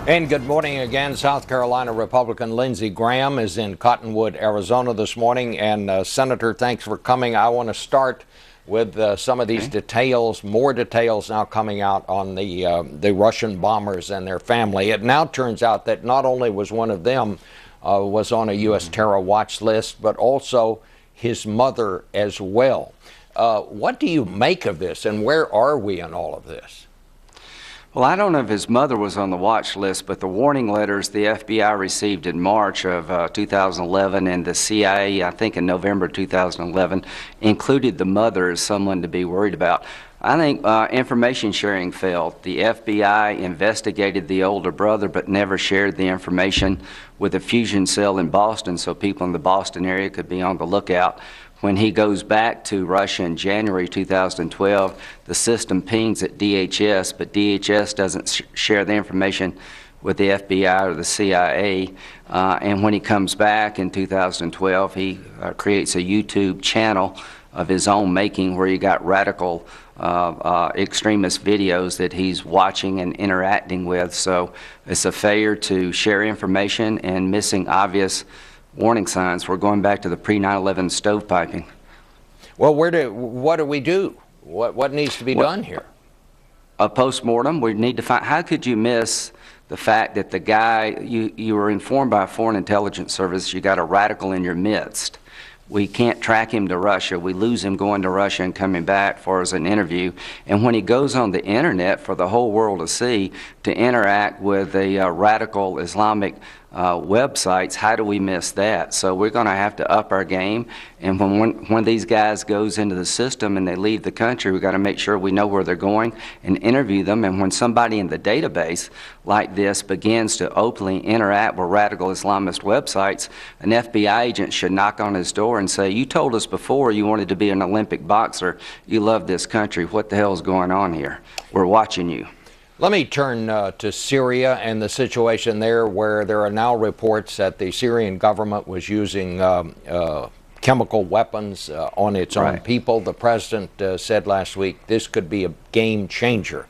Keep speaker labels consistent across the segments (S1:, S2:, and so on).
S1: And good morning again. South Carolina Republican Lindsey Graham is in Cottonwood, Arizona this morning. And Senator, thanks for coming. I want to start with some of these details, more details now coming out on the Russian bombers and their family. It now turns out that not only was one of them was on a U.S. terror watch list, but also his mother as well. What do you make of this, and where are we in all of this?
S2: Well, I don't know if his mother was on the watch list, but the warning letters the FBI received in March of 2011 and the CIA, I think in November 2011, included the mother as someone to be worried about. I think information sharing failed. The FBI investigated the older brother but never shared the information with a fusion cell in Boston so people in the Boston area could be on the lookout. When he goes back to Russia in January 2012, the system pings at DHS, but DHS doesn't share the information with the FBI or the CIA. And when he comes back in 2012, he creates a YouTube channel of his own making where he got radical extremist videos that he's watching and interacting with. So it's a failure to share information and missing obvious warning signs. We're going back to the pre-9/11 stovepiping.
S1: Well, what do we do? What needs to be done here?
S2: A postmortem. We need to find, how could you miss the fact that the guy, you were informed by a foreign intelligence service, you got a radical in your midst. We can't track him to Russia. We lose him going to Russia and coming back for as an interview. And when he goes on the internet for the whole world to see, to interact with the radical Islamic websites, how do we miss that? So we're going to have to up our game. And when these guys goes into the system and they leave the country, we've got to make sure we know where they're going and interview them. And when somebody in the database like this begins to openly interact with radical Islamist websites, an FBI agent should knock on his door and say, you told us before you wanted to be an Olympic boxer. You love this country. What the hell is going on here? We're watching you.
S1: Let me turn to Syria and the situation there, where there are now reports that the Syrian government was using chemical weapons on its own people. The president said last week this could be a game changer.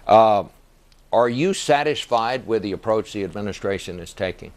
S1: Are you satisfied with the approach the administration is taking?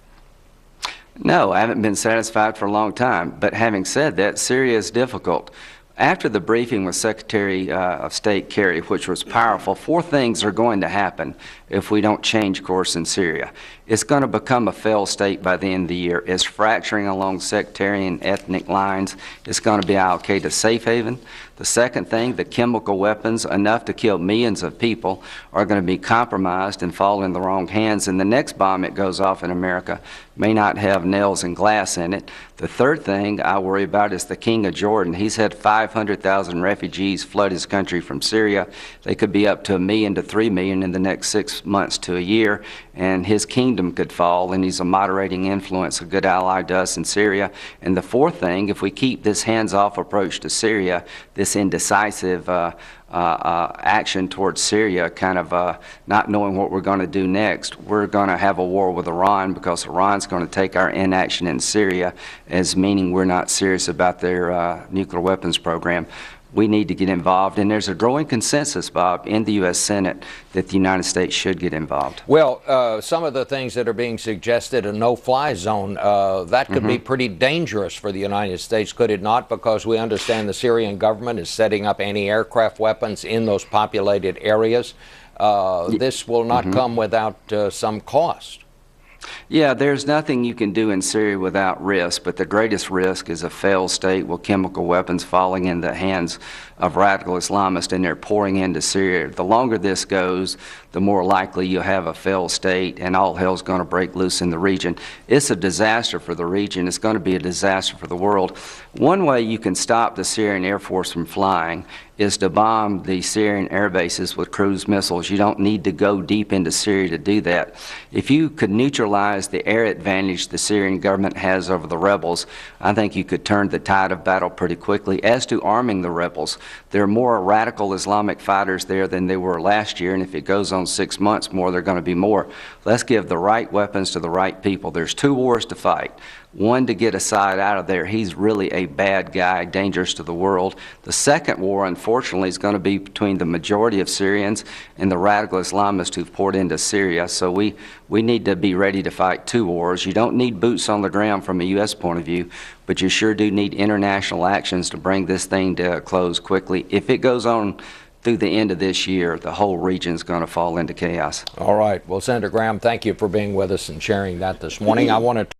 S2: No, I haven't been satisfied for a long time. But having said that, Syria is difficult. After the briefing with Secretary of State Kerry, which was powerful, 4 things are going to happen if we don't change course in Syria. It's going to become a failed state by the end of the year. It's fracturing along sectarian ethnic lines. It's going to be al-Qaeda's safe haven. The second thing, the chemical weapons, enough to kill millions of people, are going to be compromised and fall in the wrong hands. And the next bomb that goes off in America may not have nails and glass in it. The third thing I worry about is the King of Jordan. He's had 500,000 refugees flood his country from Syria. They could be up to 1 million to 3 million in the next 6 months to a year, and his kingdom could fall, and he's a moderating influence, a good ally to us in Syria. And the fourth thing, if we keep this hands-off approach to Syria, this indecisive action towards Syria, kind of not knowing what we're going to do next, we're going to have a war with Iran, because Iran's going to take our inaction in Syria as meaning we're not serious about their nuclear weapons program. We need to get involved, and there's a growing consensus, Bob, in the U.S. Senate that the United States should get involved.
S1: Well, some of the things that are being suggested, a no-fly zone, that could be pretty dangerous for the United States, could it not? Because we understand the Syrian government is setting up anti-aircraft weapons in those populated areas. This will not come without some cost.
S2: Yeah, there's nothing you can do in Syria without risk, but the greatest risk is a failed state with chemical weapons falling in the hands of radical Islamists, and they're pouring into Syria. The longer this goes, the more likely you'll have a failed state, and all hell's going to break loose in the region. It's a disaster for the region. It's going to be a disaster for the world. One way you can stop the Syrian Air Force from flying is to bomb the Syrian air bases with cruise missiles. You don't need to go deep into Syria to do that. If you could neutralize the air advantage the Syrian government has over the rebels, I think you could turn the tide of battle pretty quickly. As to arming the rebels, There are more radical Islamic fighters there than there were last year, and if it goes on 6 months more, there are going to be more. Let's give the right weapons to the right people. There's two wars to fight. One, to get Assad out of there. He's really a bad guy, dangerous to the world. The second war, unfortunately, is going to be between the majority of Syrians and the radical Islamists who've poured into Syria. So we need to be ready to fight two wars. You don't need boots on the ground from a U.S. point of view, but you sure do need international actions to bring this thing to a close quickly. If it goes on through the end of this year, the whole region's going to fall into chaos.
S1: All right. Well, Senator Graham, thank you for being with us and sharing that this morning. I want to